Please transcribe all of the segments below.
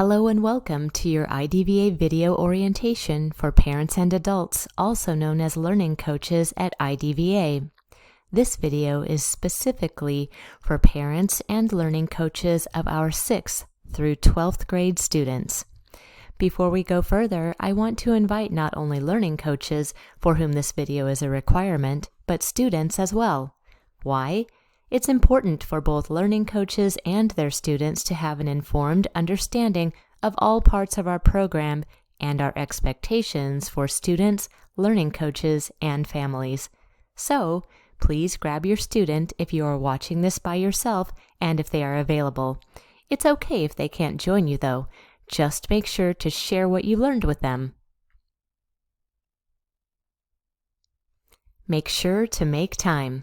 Hello and welcome to your IDVA video orientation for parents and adults, also known as learning coaches at IDVA. This video is specifically for parents and learning coaches of our 6th through 12th grade students. Before we go further, I want to invite not only learning coaches, for whom this video is a requirement, but students as well. Why? It's important for both learning coaches and their students to have an informed understanding of all parts of our program and our expectations for students, learning coaches, and families. So, please grab your student if you are watching this by yourself and if they are available. It's okay if they can't join you though. Just make sure to share what you learned with them. Make sure to make time.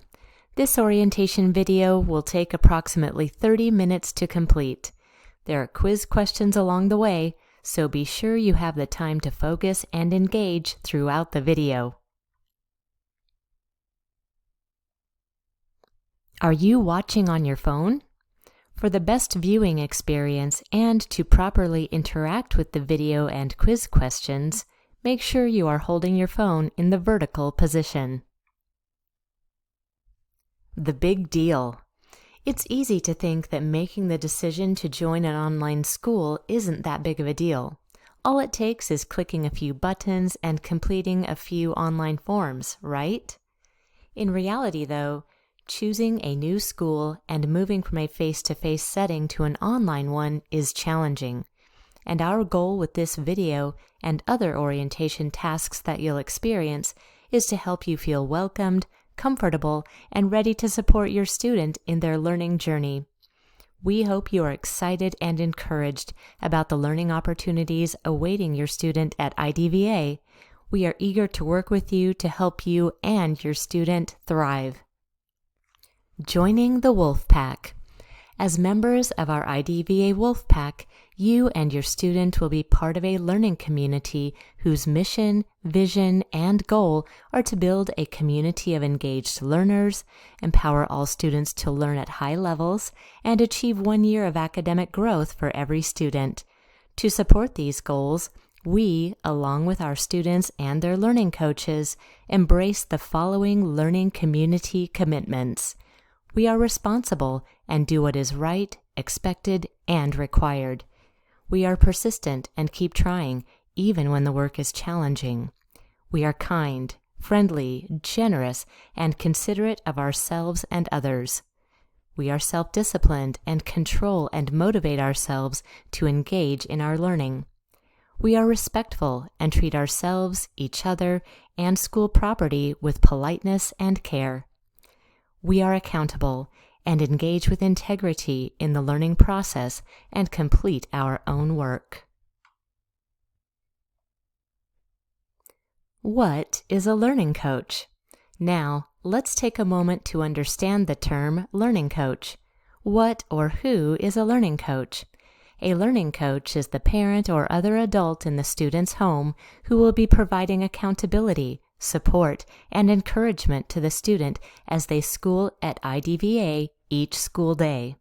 This orientation video will take approximately 30 minutes to complete. There are quiz questions along the way, so be sure you have the time to focus and engage throughout the video. Are you watching on your phone? For the best viewing experience and to properly interact with the video and quiz questions, make sure you are holding your phone in the vertical position. The big deal. It's easy to think that making the decision to join an online school isn't that big of a deal. All it takes is clicking a few buttons and completing a few online forms, right? In reality, though, choosing a new school and moving from a face-to-face setting to an online one is challenging. And our goal with this video and other orientation tasks that you'll experience is to help you feel welcomed, comfortable, and ready to support your student in their learning journey. We hope you are excited and encouraged about the learning opportunities awaiting your student at IDVA. We are eager to work with you to help you and your student thrive. Joining the Wolf Pack. As members of our IDVA Wolf Pack, you and your student will be part of a learning community whose mission, vision, and goal are to build a community of engaged learners, empower all students to learn at high levels, and achieve 1 year of academic growth for every student. To support these goals, we, along with our students and their learning coaches, embrace the following learning community commitments. We are responsible and do what is right, expected, and required. We are persistent and keep trying, even when the work is challenging. We are kind, friendly, generous, and considerate of ourselves and others. We are self-disciplined and control and motivate ourselves to engage in our learning. We are respectful and treat ourselves, each other, and school property with politeness and care. We are accountable and engage with integrity in the learning process and complete our own work. What is a learning coach? Now, let's take a moment to understand the term learning coach. What or who is a learning coach? A learning coach is the parent or other adult in the student's home who will be providing accountability, support, and encouragement to the student as they school at IDVA each school day.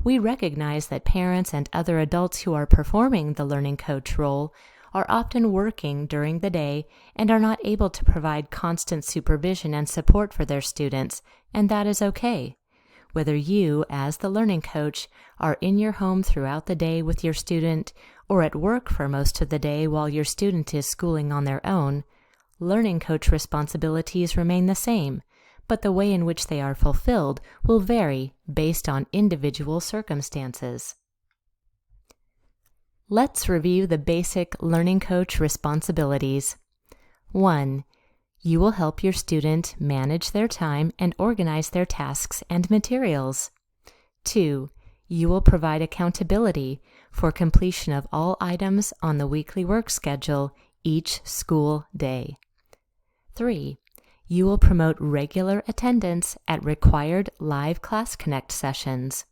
We recognize that parents and other adults who are performing the learning coach role are often working during the day and are not able to provide constant supervision and support for their students, and that is okay. Whether you, as the learning coach, are in your home throughout the day with your student or at work for most of the day while your student is schooling on their own, learning coach responsibilities remain the same, but the way in which they are fulfilled will vary based on individual circumstances. Let's review the basic learning coach responsibilities. 1. You will help your student manage their time and organize their tasks and materials. 2. You will provide accountability for completion of all items on the weekly work schedule each school day. 3. You will promote regular attendance at required live Class Connect sessions.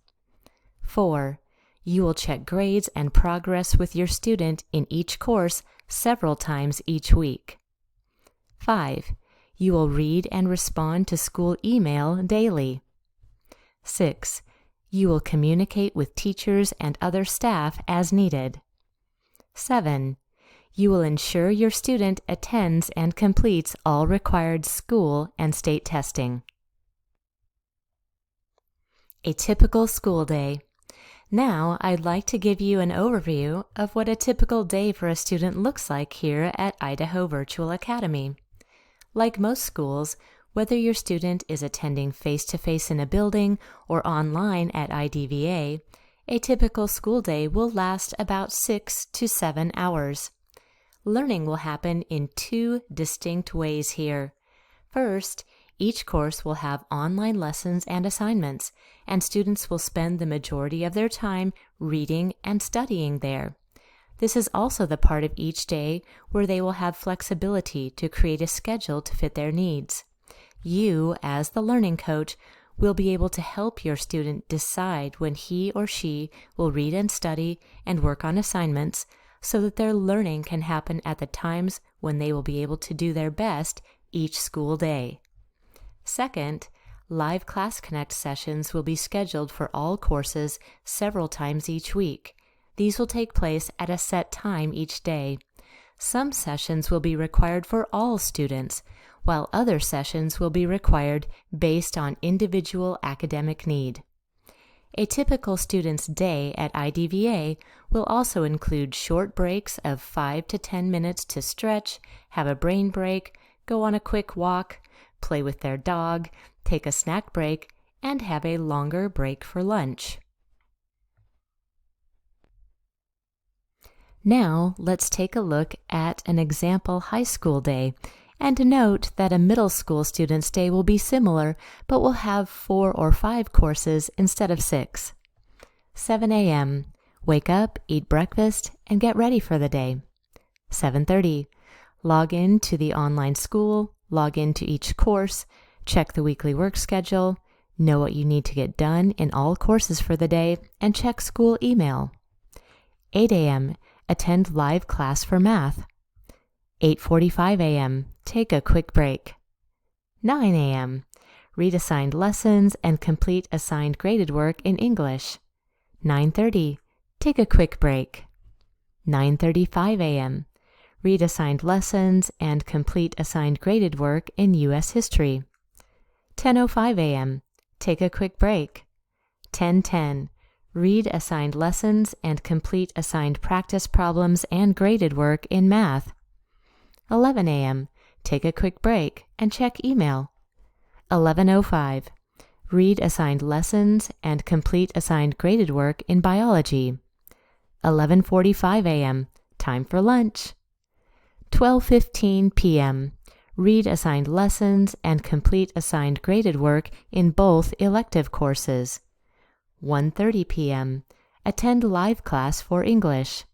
4. You will check grades and progress with your student in each course several times each week. 5. You will read and respond to school email daily. 6. You will communicate with teachers and other staff as needed. 7. You will ensure your student attends and completes all required school and state testing. A typical school day. Now, I'd like to give you an overview of what a typical day for a student looks like here at Idaho Virtual Academy. Like most schools, whether your student is attending face-to-face in a building or online at IDVA, a typical school day will last about 6 to 7 hours. Learning will happen in 2 distinct ways here. First, each course will have online lessons and assignments, and students will spend the majority of their time reading and studying there. This is also the part of each day where they will have flexibility to create a schedule to fit their needs. You, as the learning coach, will be able to help your student decide when he or she will read and study and work on assignments so that their learning can happen at the times when they will be able to do their best each school day. Second, live Class Connect sessions will be scheduled for all courses several times each week. These will take place at a set time each day. Some sessions will be required for all students, while other sessions will be required based on individual academic need. A typical student's day at IDVA will also include short breaks of 5 to 10 minutes to stretch, have a brain break, go on a quick walk, play with their dog, take a snack break, and have a longer break for lunch. Now, let's take a look at an example high school day, and note that a middle school student's day will be similar, but will have 4 or 5 courses instead of 6. 7 a.m. Wake up, eat breakfast, and get ready for the day. 7:30. Log in to the online school, log into each course, check the weekly work schedule, know what you need to get done in all courses for the day, and check school email. 8 a.m. Attend live class for math. 8:45 a.m. Take a quick break. 9 a.m. Read assigned lessons and complete assigned graded work in English. 9:30. Take a quick break. 9:35 a.m. Read assigned lessons and complete assigned graded work in U.S. history. 10:05 a.m. Take a quick break. 10:10. Read assigned lessons and complete assigned practice problems and graded work in math. 11 a.m. Take a quick break and check email. 11:05. Read assigned lessons and complete assigned graded work in biology. 11:45 a.m. Time for lunch. 12:15 p.m. Read assigned lessons and complete assigned graded work in both elective courses. 1:30 p.m. Attend live class for English.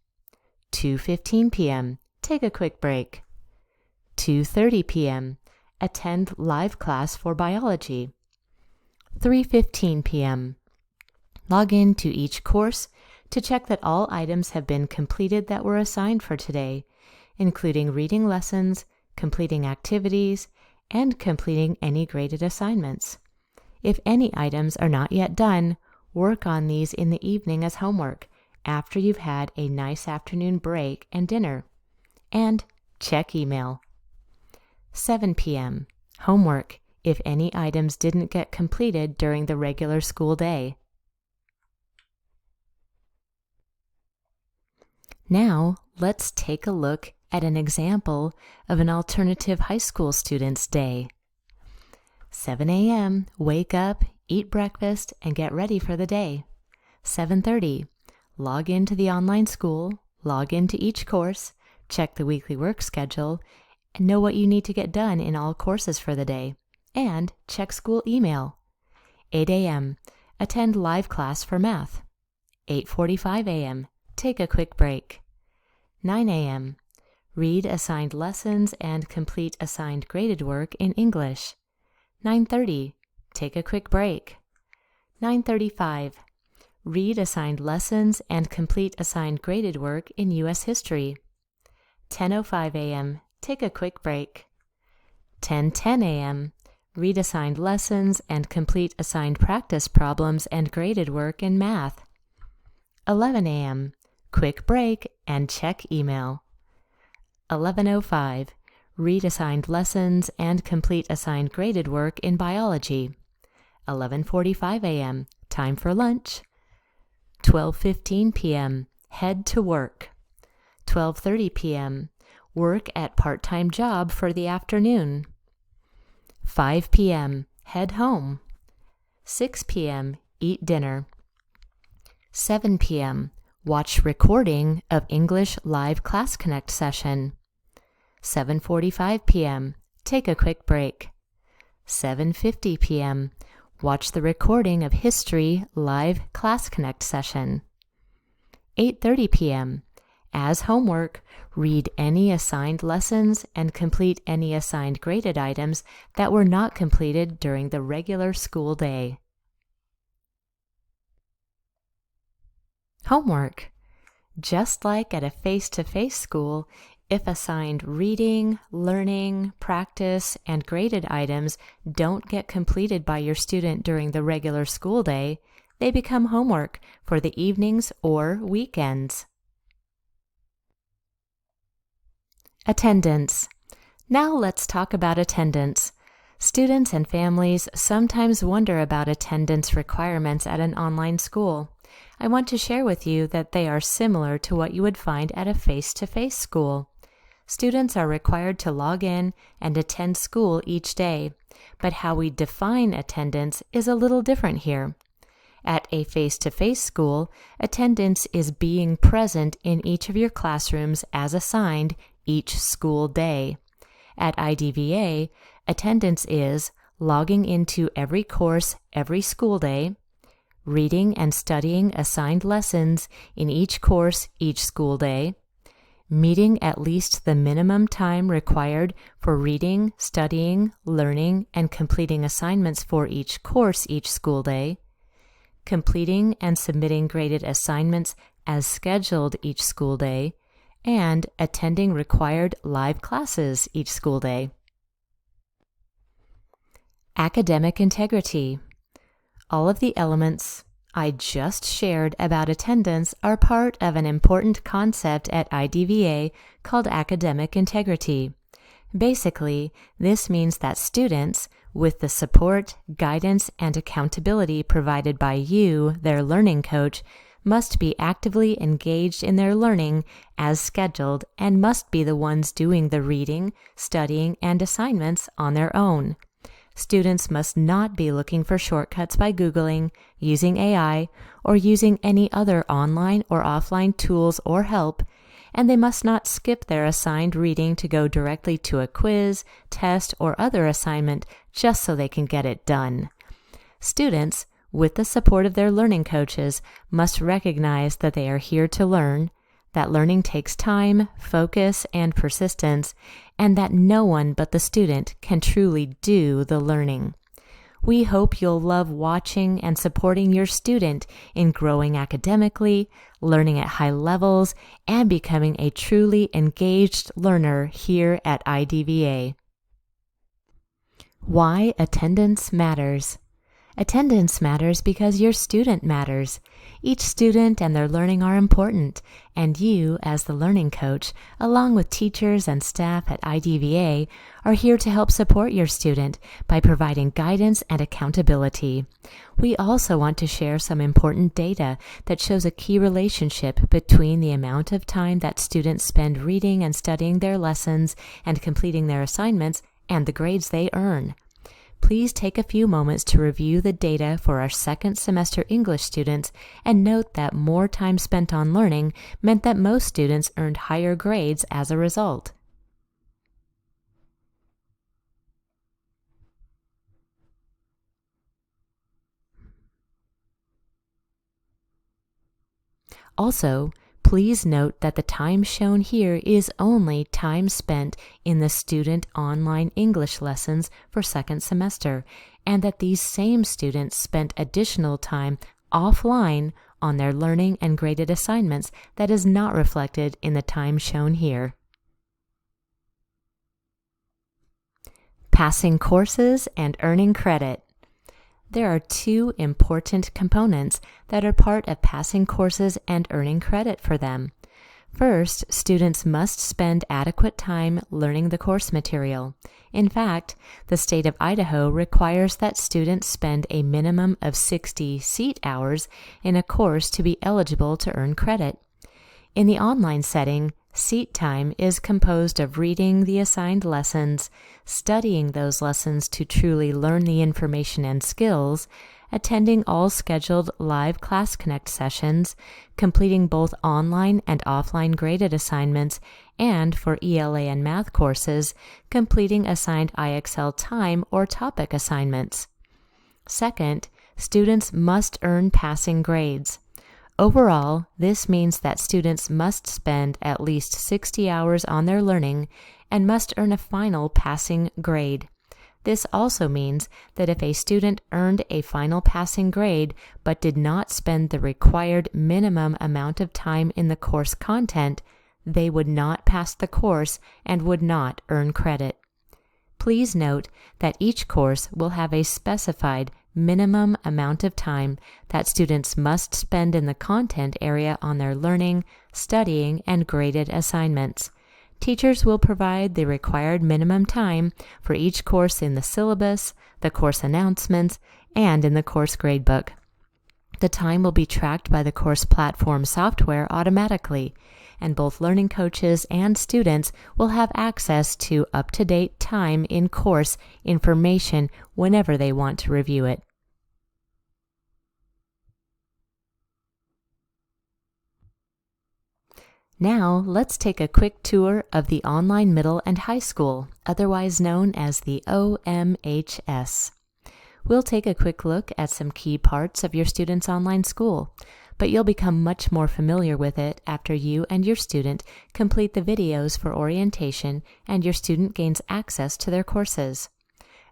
2:15 p.m. Take a quick break. 2:30 p.m. Attend live class for biology. 3:15 p.m. Log in to each course to check that all items have been completed that were assigned for today, including reading lessons, completing activities, and completing any graded assignments. If any items are not yet done, work on these in the evening as homework after you've had a nice afternoon break and dinner. And check email. 7 p.m. Homework if any items didn't get completed during the regular school day. Now, let's take a look at an example of an alternative high school student's day. 7 a.m. Wake up, eat breakfast, and get ready for the day. 7:30. Log into the online school, log into each course, check the weekly work schedule, and know what you need to get done in all courses for the day, and check school email. 8 a.m. Attend live class for math. 8:45 a.m. Take a quick break. 9 a.m. Read assigned lessons and complete assigned graded work in English. 9:30. Take a quick break. 9:35. Read assigned lessons and complete assigned graded work in U.S. history. 10:05 a.m. Take a quick break. 10:10 a.m. read assigned lessons and complete assigned practice problems and graded work in math. 11 a.m. Quick break and check email. 11:05. Read assigned lessons and complete assigned graded work in biology. 11:45 a.m. Time for lunch. 12:15 p.m. Head to work. 12:30 p.m. Work at part-time job for the afternoon. 5 p.m. Head home. 6 p.m. Eat dinner. 7 p.m. Watch recording of English Live Class Connect session. 7:45 p.m. Take a quick break. 7:50 p.m. Watch the recording of History Live Class Connect session. 8:30 p.m. As homework, read any assigned lessons and complete any assigned graded items that were not completed during the regular school day. Homework. Just like at a face-to-face school, if assigned reading, learning, practice, and graded items don't get completed by your student during the regular school day, they become homework for the evenings or weekends. Attendance. Now let's talk about attendance. Students and families sometimes wonder about attendance requirements at an online school. I want to share with you that they are similar to what you would find at a face-to-face school. Students are required to log in and attend school each day, but how we define attendance is a little different here. At a face-to-face school, attendance is being present in each of your classrooms as assigned each school day. At IDVA, attendance is logging into every course every school day, reading and studying assigned lessons in each course each school day, meeting at least the minimum time required for reading, studying, learning, and completing assignments for each course each school day, completing and submitting graded assignments as scheduled each school day, and attending required live classes each school day. Academic integrity. All of the elements I just shared about attendance are part of an important concept at IDVA called academic integrity. Basically, this means that students, with the support, guidance, and accountability provided by you, their learning coach, must be actively engaged in their learning as scheduled and must be the ones doing the reading, studying, and assignments on their own. Students must not be looking for shortcuts by Googling, using AI, or using any other online or offline tools or help, and they must not skip their assigned reading to go directly to a quiz, test, or other assignment just so they can get it done. Students, with the support of their learning coaches, must recognize that they are here to learn, that learning takes time, focus, and persistence, and that no one but the student can truly do the learning. We hope you'll love watching and supporting your student in growing academically, learning at high levels, and becoming a truly engaged learner here at IDVA. Why attendance matters. Attendance matters because your student matters. Each student and their learning are important, and you, as the learning coach, along with teachers and staff at IDVA, are here to help support your student by providing guidance and accountability. We also want to share some important data that shows a key relationship between the amount of time that students spend reading and studying their lessons and completing their assignments and the grades they earn. Please take a few moments to review the data for our second semester English students and note that more time spent on learning meant that most students earned higher grades as a result. Also, please note that the time shown here is only time spent in the student online English lessons for second semester, and that these same students spent additional time offline on their learning and graded assignments that is not reflected in the time shown here. passing courses and earning credit. There are two important components that are part of passing courses and earning credit for them. First, students must spend adequate time learning the course material. In fact, the state of Idaho requires that students spend a minimum of 60 seat hours in a course to be eligible to earn credit. In the online setting, seat time is composed of reading the assigned lessons, studying those lessons to truly learn the information and skills, attending all scheduled live Class Connect sessions, completing both online and offline graded assignments, and for ELA and math courses, completing assigned IXL time or topic assignments. Second, students must earn passing grades. Overall, this means that students must spend at least 60 hours on their learning and must earn a final passing grade. This also means that if a student earned a final passing grade but did not spend the required minimum amount of time in the course content, they would not pass the course and would not earn credit. Please note that each course will have a specified minimum amount of time that students must spend in the content area on their learning, studying, and graded assignments. Teachers will provide the required minimum time for each course in the syllabus, the course announcements, and in the course gradebook. The time will be tracked by the course platform software automatically, and both learning coaches and students will have access to up-to-date time in course information whenever they want to review it. Now, let's take a quick tour of the online middle and high school, otherwise known as the OMHS. We'll take a quick look at some key parts of your student's online school, but you'll become much more familiar with it after you and your student complete the videos for orientation and your student gains access to their courses.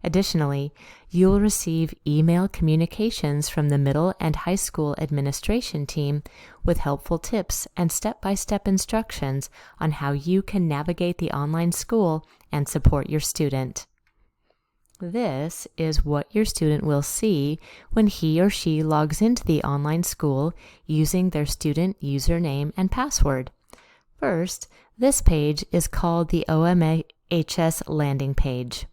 Additionally, you will receive email communications from the middle and high school administration team with helpful tips and step-by-step instructions on how you can navigate the online school and support your student. This is what your student will see when he or she logs into the online school using their student username and password. First, this page is called the OMHS landing page.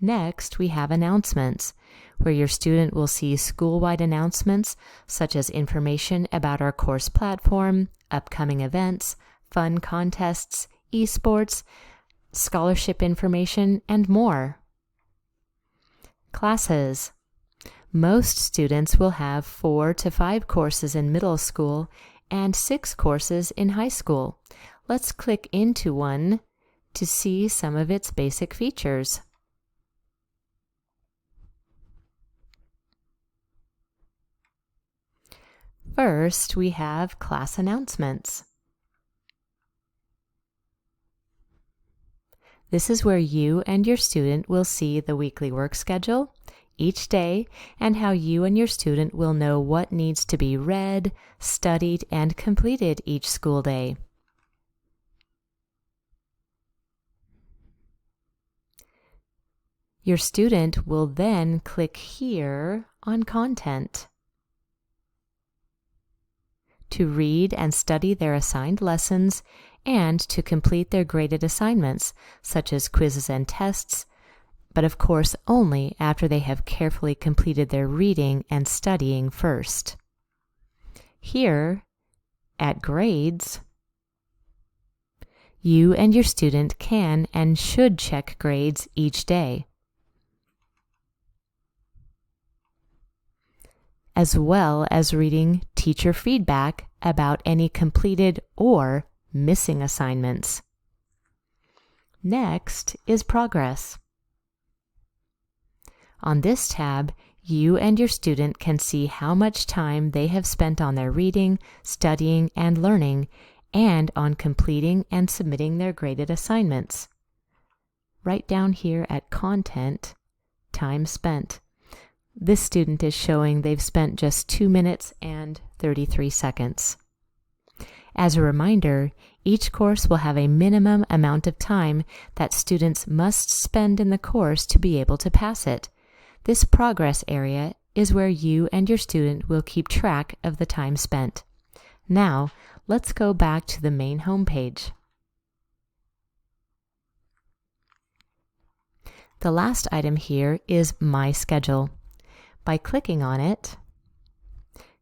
Next, we have announcements, where your student will see school-wide announcements such as information about our course platform, upcoming events, fun contests, esports, scholarship information, and more. Classes. Most students will have 4 to 5 courses in middle school and 6 courses in high school. Let's click into one to see some of its basic features. First, we have class announcements. This is where you and your student will see the weekly work schedule, each day, and how you and your student will know what needs to be read, studied, and completed each school day. Your student will then click here on Content to read and study their assigned lessons and to complete their graded assignments, such as quizzes and tests, but of course only after they have carefully completed their reading and studying first. Here, at Grades, you and your student can and should check grades each day, as well as reading teacher feedback about any completed or missing assignments. Next is Progress. On this tab, you and your student can see how much time they have spent on their reading, studying, and learning, and on completing and submitting their graded assignments. Right down here at Content, Time Spent. This student is showing they've spent just 2 minutes and 33 seconds. As a reminder, Each course will have a minimum amount of time that students must spend in the course to be able to pass it. This progress area is where you and your student will keep track of the time spent. Now, let's go back to the main homepage. The last item here is My Schedule. By clicking on it,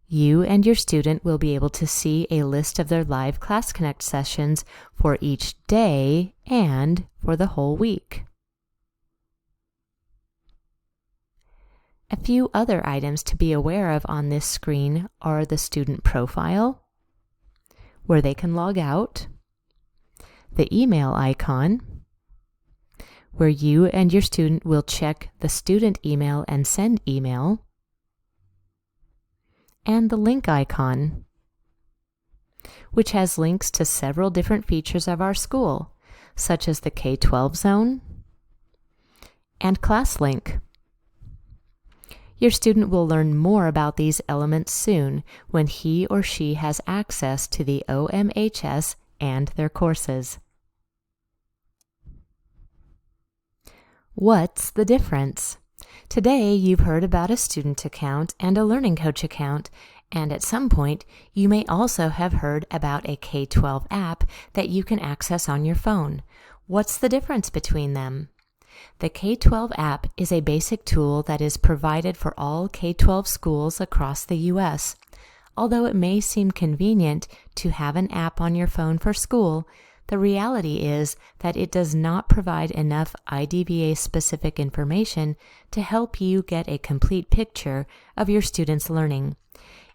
you and your student will be able to see a list of their live Class Connect sessions for each day and for the whole week. A few other items to be aware of on this screen are the student profile, where they can log out, the email icon, where you and your student will check the student email and send email, and the link icon, which has links to several different features of our school, such as the K-12 zone and ClassLink. Your student will learn more about these elements soon when he or she has access to the OMHS and their courses. What's the difference? Today, you've heard about a student account and a Learning Coach account, and at some point, you may also have heard about a K-12 app that you can access on your phone. What's the difference between them? The K-12 app is a basic tool that is provided for all K-12 schools across the U.S. Although it may seem convenient to have an app on your phone for school, the reality is that it does not provide enough IDVA-specific information to help you get a complete picture of your students' learning.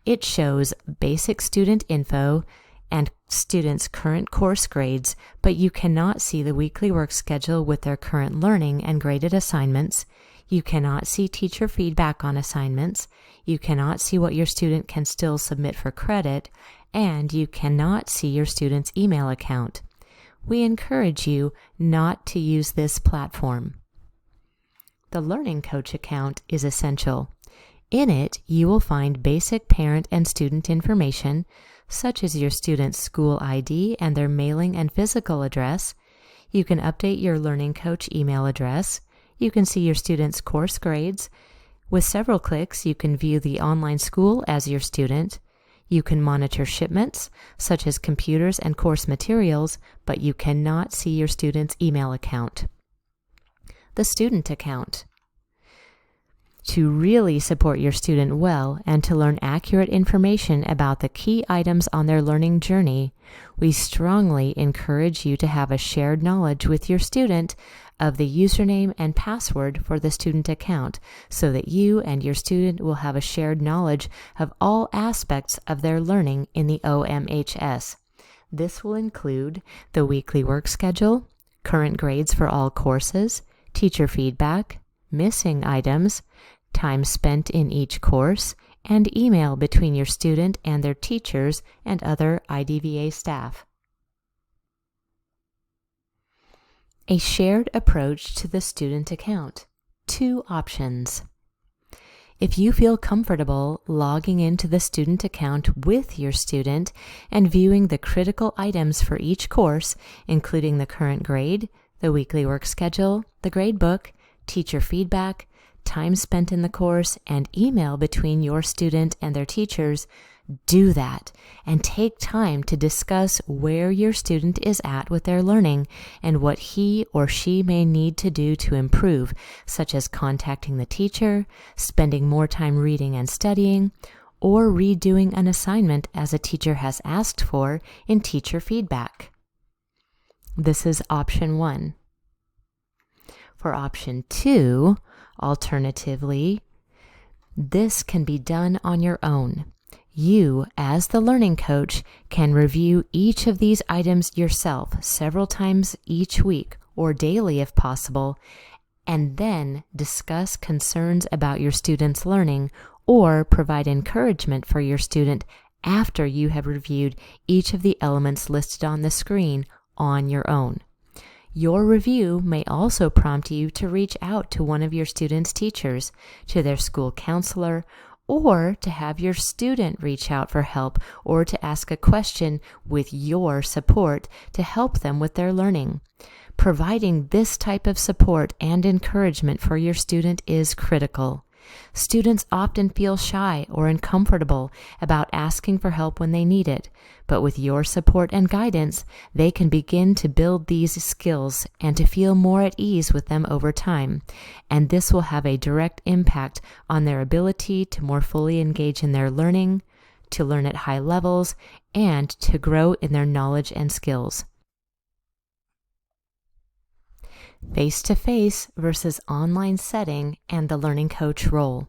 It shows basic student info and students' current course grades, but you cannot see the weekly work schedule with their current learning and graded assignments. You cannot see teacher feedback on assignments. You cannot see what your student can still submit for credit, and you cannot see your student's email account. We encourage you not to use this platform. The Learning Coach account is essential. In it, you will find basic parent and student information, such as your student's school ID and their mailing and physical address. You can update your Learning Coach email address. You can see your student's course grades. With several clicks, you can view the online school as your student. You can monitor shipments, such as computers and course materials, but you cannot see your student's email account. The student account. To really support your student well and to learn accurate information about the key items on their learning journey, we strongly encourage you to have a shared knowledge with your student of the username and password for the student account so that you and your student will have a shared knowledge of all aspects of their learning in the OMHS. This will include the weekly work schedule, current grades for all courses, teacher feedback, missing items, time spent in each course, and email between your student and their teachers and other IDVA staff. A shared approach to the student account. 2 options. If you feel comfortable logging into the student account with your student and viewing the critical items for each course, including the current grade, the weekly work schedule, the grade book, teacher feedback, time spent in the course, and email between your student and their teachers, do that and take time to discuss where your student is at with their learning and what he or she may need to do to improve, such as contacting the teacher, spending more time reading and studying, or redoing an assignment as a teacher has asked for in teacher feedback. This is option 1. For option 2, alternatively, this can be done on your own. You, as the learning coach, can review each of these items yourself several times each week or daily if possible, and then discuss concerns about your student's learning or provide encouragement for your student after you have reviewed each of the elements listed on the screen on your own. Your review may also prompt you to reach out to one of your student's teachers, to their school counselor, or to have your student reach out for help or to ask a question with your support to help them with their learning. Providing this type of support and encouragement for your student is critical. Students often feel shy or uncomfortable about asking for help when they need it, but with your support and guidance, they can begin to build these skills and to feel more at ease with them over time, and this will have a direct impact on their ability to more fully engage in their learning, to learn at high levels, and to grow in their knowledge and skills. Face-to-face versus online setting and the learning coach role.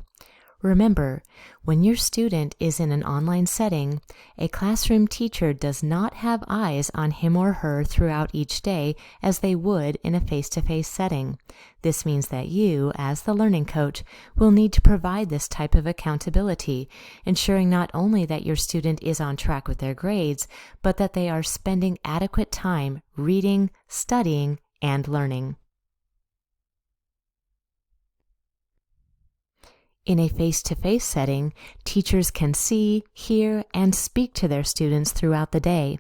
Remember, when your student is in an online setting, a classroom teacher does not have eyes on him or her throughout each day as they would in a face-to-face setting. This means that you, as the learning coach, will need to provide this type of accountability, ensuring not only that your student is on track with their grades, but that they are spending adequate time reading, studying, and learning. In a face-to-face setting, teachers can see, hear, and speak to their students throughout the day,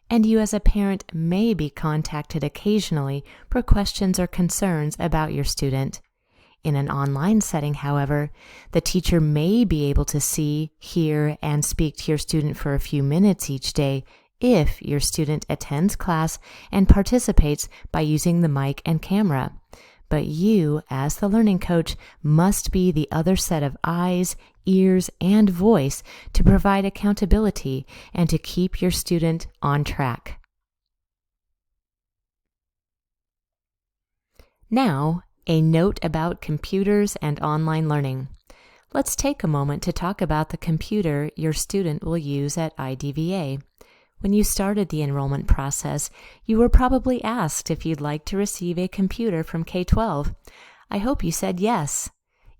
and you as a parent may be contacted occasionally for questions or concerns about your student. In an online setting, however, the teacher may be able to see, hear, and speak to your student for a few minutes each day if your student attends class and participates by using the mic and camera. But you, as the learning coach, must be the other set of eyes, ears, and voice to provide accountability and to keep your student on track. Now, a note about computers and online learning. Let's take a moment to talk about the computer your student will use at IDVA. When you started the enrollment process, you were probably asked if you'd like to receive a computer from K-12. I hope you said yes.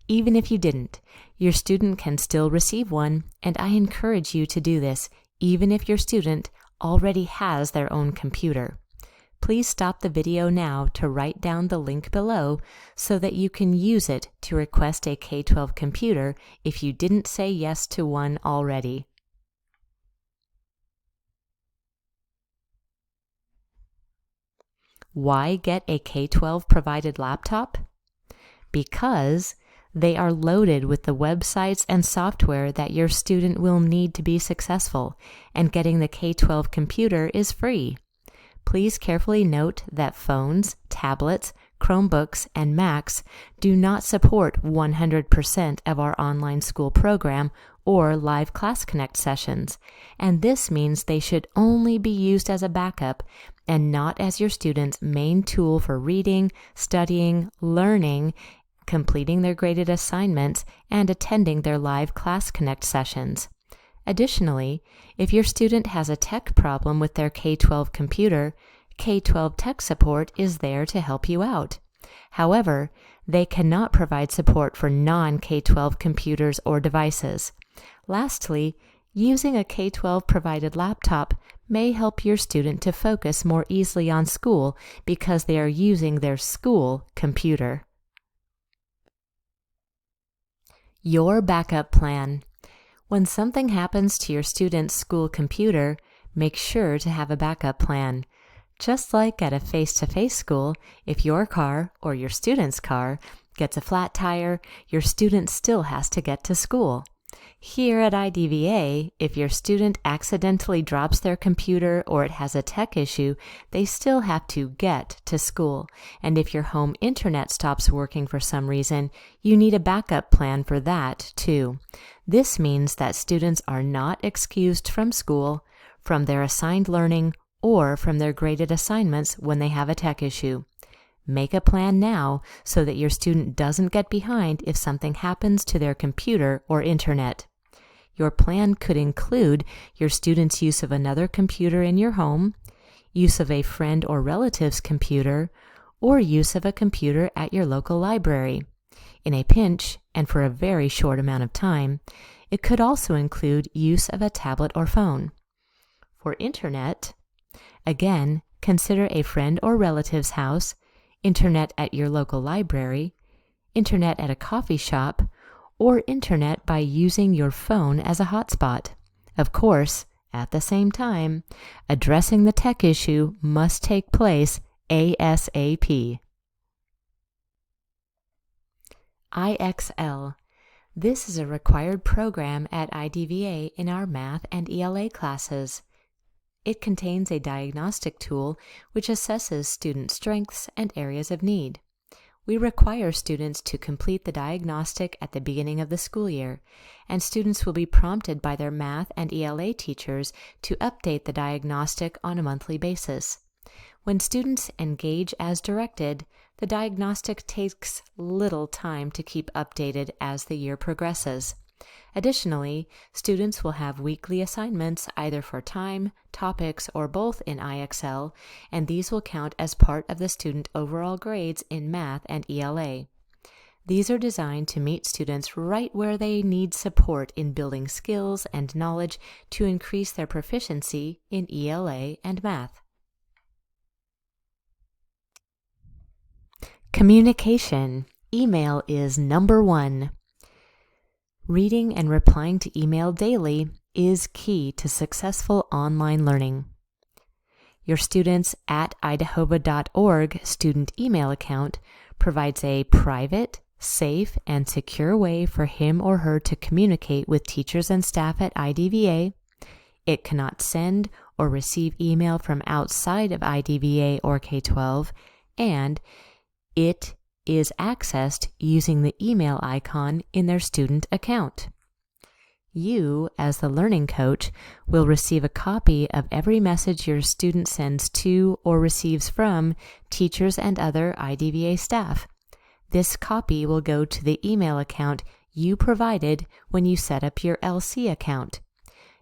Even if you didn't, your student can still receive one, and I encourage you to do this, even if your student already has their own computer. Please stop the video now to write down the link below so that you can use it to request a K-12 computer if you didn't say yes to one already. Why get a K-12 provided laptop? Because they are loaded with the websites and software that your student will need to be successful, and getting the K-12 computer is free. Please carefully note that phones, tablets, Chromebooks, and Macs do not support 100% of our online school program or live Class Connect sessions, and this means they should only be used as a backup and not as your student's main tool for reading, studying, learning, completing their graded assignments, and attending their live Class Connect sessions. Additionally, if your student has a tech problem with their K-12 computer, K-12 Tech Support is there to help you out. However, they cannot provide support for non-K-12 computers or devices. Lastly, using a K-12 provided laptop may help your student to focus more easily on school because they are using their school computer. Your backup plan. When something happens to your student's school computer, make sure to have a backup plan. Just like at a face-to-face school, if your car or your student's car gets a flat tire, your student still has to get to school. Here at IDVA, if your student accidentally drops their computer or it has a tech issue, they still have to get to school. And if your home internet stops working for some reason, you need a backup plan for that too. This means that students are not excused from school, from their assigned learning, or from their graded assignments when they have a tech issue. Make a plan now so that your student doesn't get behind if something happens to their computer or internet. Your plan could include your student's use of another computer in your home, use of a friend or relative's computer, or use of a computer at your local library. In a pinch, and for a very short amount of time, it could also include use of a tablet or phone. For internet, again, consider a friend or relative's house, internet at your local library, internet at a coffee shop, or internet by using your phone as a hotspot. Of course, at the same time, addressing the tech issue must take place ASAP. IXL. This is a required program at IDVA in our math and ELA classes. It contains a diagnostic tool which assesses student strengths and areas of need. We require students to complete the diagnostic at the beginning of the school year, and students will be prompted by their math and ELA teachers to update the diagnostic on a monthly basis. When students engage as directed, the diagnostic takes little time to keep updated as the year progresses. Additionally, students will have weekly assignments either for time, topics, or both in IXL, and these will count as part of the student overall grades in math and ELA. These are designed to meet students right where they need support in building skills and knowledge to increase their proficiency in ELA and math. Communication. Email is number one. Reading and replying to email daily is key to successful online learning. Your students at idahoba.org student email account provides a private, safe, and secure way for him or her to communicate with teachers and staff at IDVA. It cannot send or receive email from outside of IDVA or K-12, and it is accessed using the email icon in their student account. You, as the learning coach, will receive a copy of every message your student sends to or receives from teachers and other IDVA staff. This copy will go to the email account you provided when you set up your LC account.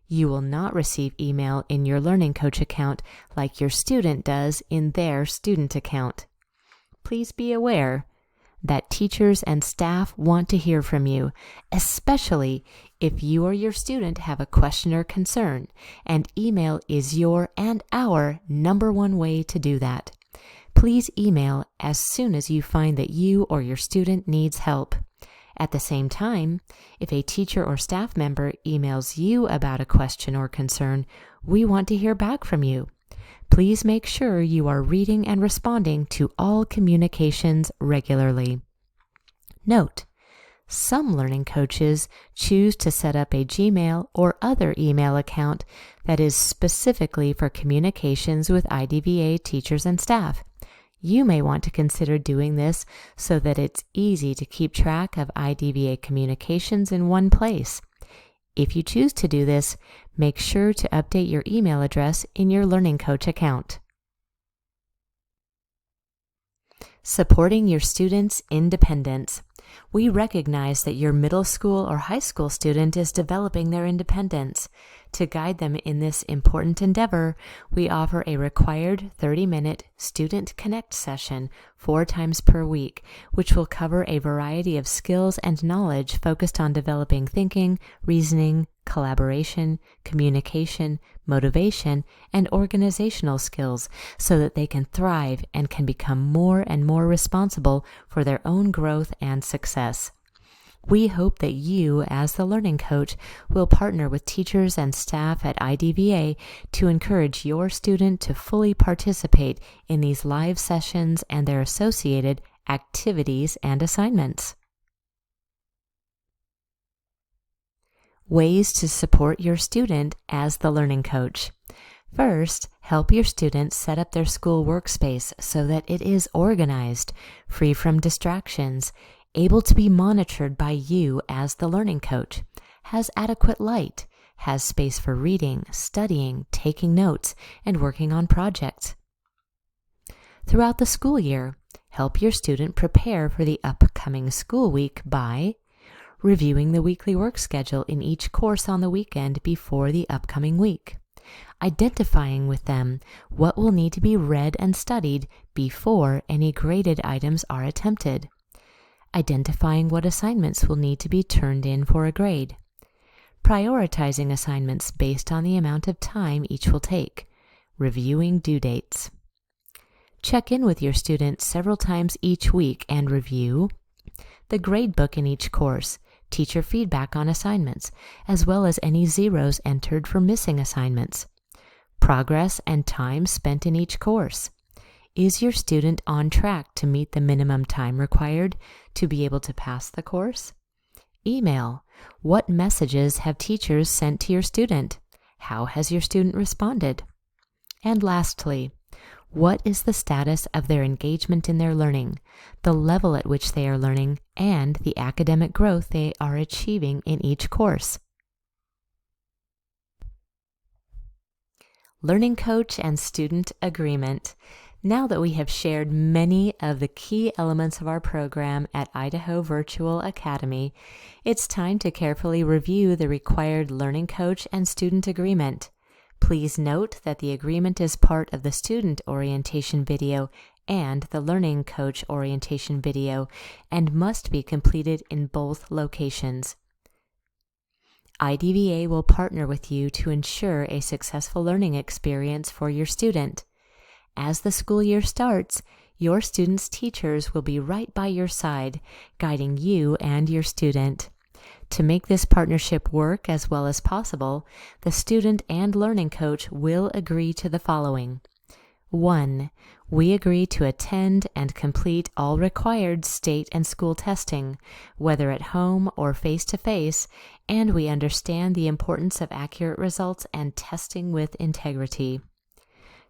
You will not receive email in your learning coach account like your student does in their student account. Please be aware that teachers and staff want to hear from you, especially if you or your student have a question or concern, and email is your and our number one way to do that. Please email as soon as you find that you or your student needs help. At the same time, if a teacher or staff member emails you about a question or concern, we want to hear back from you. Please make sure you are reading and responding to all communications regularly. Note: some learning coaches choose to set up a Gmail or other email account that is specifically for communications with IDVA teachers and staff. You may want to consider doing this so that it's easy to keep track of IDVA communications in one place. If you choose to do this, make sure to update your email address in your Learning Coach account. Supporting your students' independence. We recognize that your middle school or high school student is developing their independence. To guide them in this important endeavor, we offer a required 30-minute Student Connect session 4 times per week, which will cover a variety of skills and knowledge focused on developing thinking, reasoning, collaboration, communication, motivation, and organizational skills so that they can thrive and can become more and more responsible for their own growth and success. We hope that you, as the learning coach, will partner with teachers and staff at IDVA to encourage your student to fully participate in these live sessions and their associated activities and assignments. Ways to support your student as the learning coach. First, help your students set up their school workspace so that it is organized, free from distractions, able to be monitored by you as the learning coach, has adequate light, has space for reading, studying, taking notes, and working on projects. Throughout the school year, help your student prepare for the upcoming school week by reviewing the weekly work schedule in each course on the weekend before the upcoming week, identifying with them what will need to be read and studied before any graded items are attempted, identifying what assignments will need to be turned in for a grade, prioritizing assignments based on the amount of time each will take, reviewing due dates. Check in with your students several times each week and review the grade book in each course, teacher feedback on assignments, as well as any zeros entered for missing assignments, progress and time spent in each course. Is your student on track to meet the minimum time required to be able to pass the course? Email. What messages have teachers sent to your student? How has your student responded? And lastly, what is the status of their engagement in their learning, the level at which they are learning, and the academic growth they are achieving in each course? Learning coach and student agreement. Now that we have shared many of the key elements of our program at Idaho Virtual Academy, it's time to carefully review the required learning coach and student agreement. Please note that the agreement is part of the student orientation video and the learning coach orientation video and must be completed in both locations. IDVA will partner with you to ensure a successful learning experience for your student. As the school year starts, your student's teachers will be right by your side, guiding you and your student. To make this partnership work as well as possible, the student and learning coach will agree to the following. 1. We agree to attend and complete all required state and school testing, whether at home or face-to-face, and we understand the importance of accurate results and testing with integrity.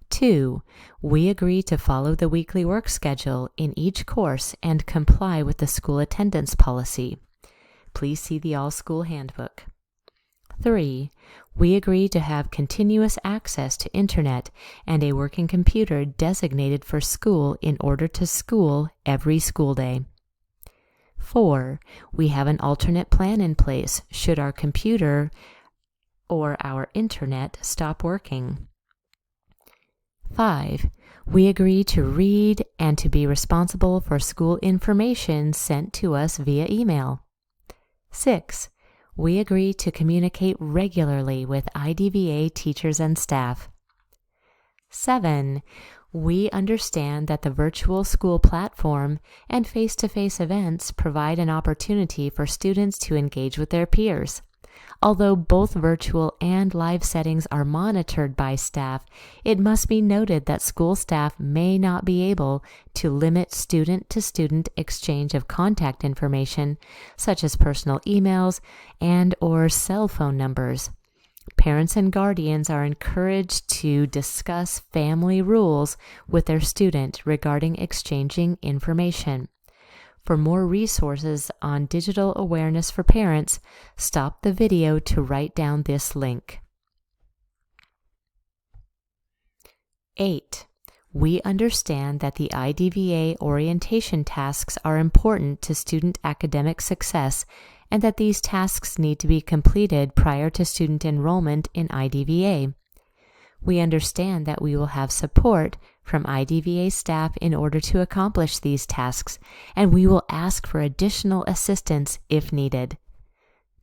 2. We agree to follow the weekly work schedule in each course and comply with the school attendance policy. Please see the All-School Handbook. 3. We agree to have continuous access to internet and a working computer designated for school in order to school every school day. 4. We have an alternate plan in place should our computer or our internet stop working. 5. We agree to read and to be responsible for school information sent to us via email. 6. We agree to communicate regularly with IDVA teachers and staff. 7. We understand that the virtual school platform and face-to-face events provide an opportunity for students to engage with their peers. Although both virtual and live settings are monitored by staff, it must be noted that school staff may not be able to limit student-to-student exchange of contact information, such as personal emails and/or cell phone numbers. Parents and guardians are encouraged to discuss family rules with their student regarding exchanging information. For more resources on digital awareness for parents, stop the video to write down this link. 8. We understand that the IDVA orientation tasks are important to student academic success and that these tasks need to be completed prior to student enrollment in IDVA. We understand that we will have support from IDVA staff in order to accomplish these tasks, and we will ask for additional assistance if needed.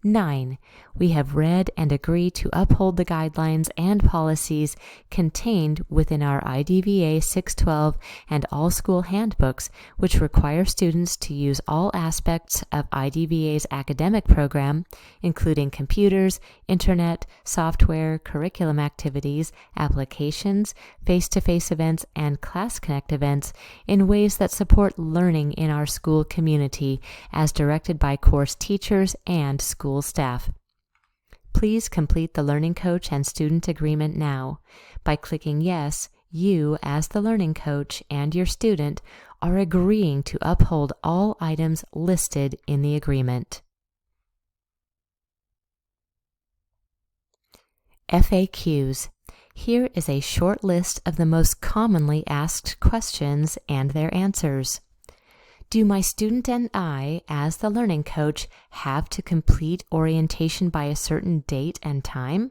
9. We have read and agree to uphold the guidelines and policies contained within our IDVA 6th-12th and all school handbooks, which require students to use all aspects of IDVA's academic program, including computers, internet, software, curriculum activities, applications, face-to-face events, and Class Connect events in ways that support learning in our school community as directed by course teachers and school staff. Please complete the Learning Coach and Student Agreement now. By clicking Yes, you, as the Learning Coach and your student, are agreeing to uphold all items listed in the agreement. FAQs. Here is a short list of the most commonly asked questions and their answers. Do my student and I, as the learning coach, have to complete orientation by a certain date and time?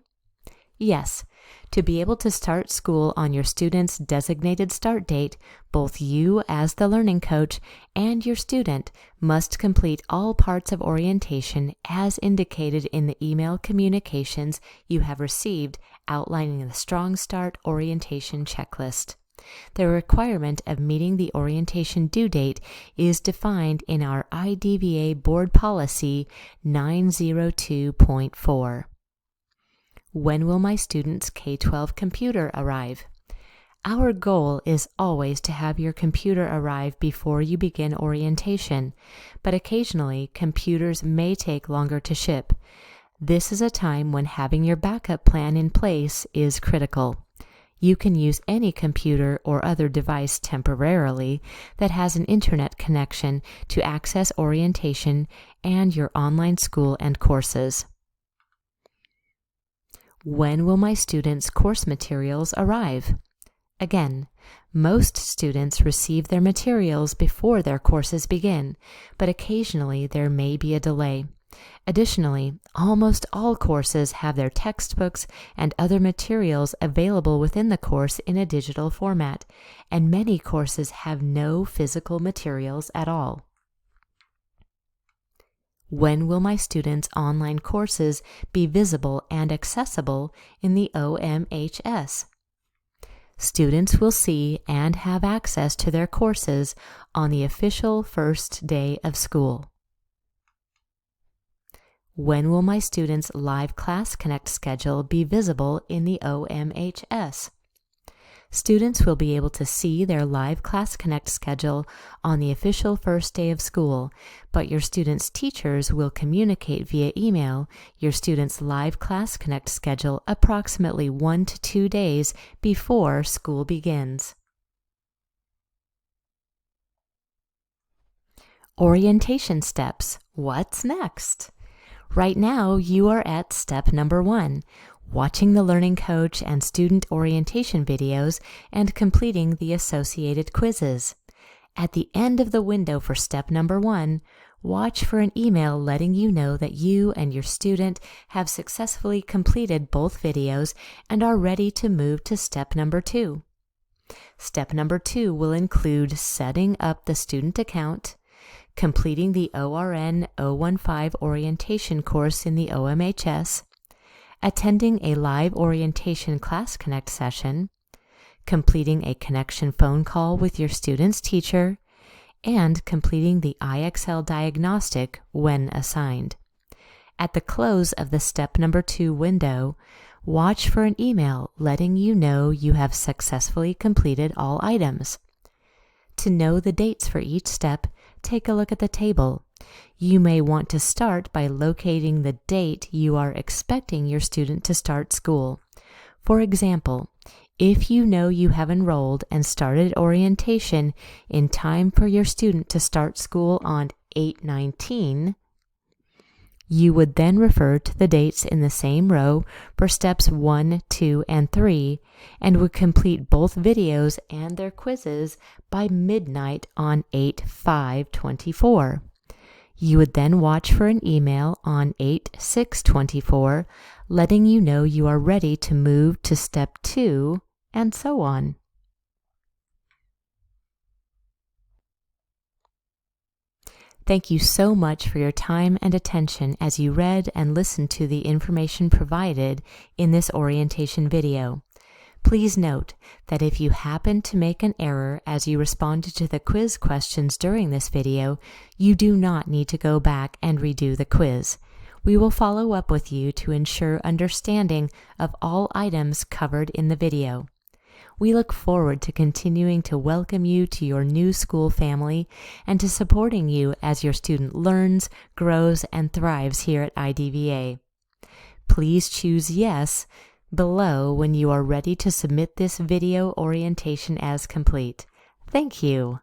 Yes. To be able to start school on your student's designated start date, both you as the learning coach and your student must complete all parts of orientation as indicated in the email communications you have received outlining the Strong Start orientation checklist. The requirement of meeting the orientation due date is defined in our IDVA Board Policy 902.4. When will my student's K-12 computer arrive? Our goal is always to have your computer arrive before you begin orientation, but occasionally computers may take longer to ship. This is a time when having your backup plan in place is critical. You can use any computer or other device temporarily that has an internet connection to access orientation and your online school and courses. When will my students' course materials arrive? Again, most students receive their materials before their courses begin, but occasionally there may be a delay. Additionally, almost all courses have their textbooks and other materials available within the course in a digital format, and many courses have no physical materials at all. When will my students' online courses be visible and accessible in the OMHS? Students will see and have access to their courses on the official first day of school. When will my students' Live Class Connect schedule be visible in the OMHS? Students will be able to see their Live Class Connect schedule on the official first day of school, but your students' teachers will communicate via email your students' Live Class Connect schedule approximately 1 to 2 days before school begins. Orientation steps. What's next? Right now, you are at step number 1. Watching the learning coach and student orientation videos and completing the associated quizzes. At the end of the window for step number 1, watch for an email letting you know that you and your student have successfully completed both videos and are ready to move to step number 2. Step number 2 will include setting up the student account, completing the ORN 015 orientation course in the OMHS, attending a live orientation class connect session, completing a connection phone call with your student's teacher, and completing the IXL diagnostic when assigned. At the close of the step number 2 window, watch for an email letting you know you have successfully completed all items. To know the dates for each step, take a look at the table. You may want to start by locating the date you are expecting your student to start school. For example, if you know you have enrolled and started orientation in time for your student to start school on 8/19, you would then refer to the dates in the same row for steps 1, 2, and 3, and would complete both videos and their quizzes by midnight on 8/5/24. You would then watch for an email on 8/6/24 letting you know you are ready to move to step 2, and so on. Thank you so much for your time and attention as you read and listened to the information provided in this orientation video. Please note that if you happen to make an error as you responded to the quiz questions during this video, you do not need to go back and redo the quiz. We will follow up with you to ensure understanding of all items covered in the video. We look forward to continuing to welcome you to your new school family and to supporting you as your student learns, grows, and thrives here at IDVA. Please choose Yes below when you are ready to submit this video orientation as complete. Thank you.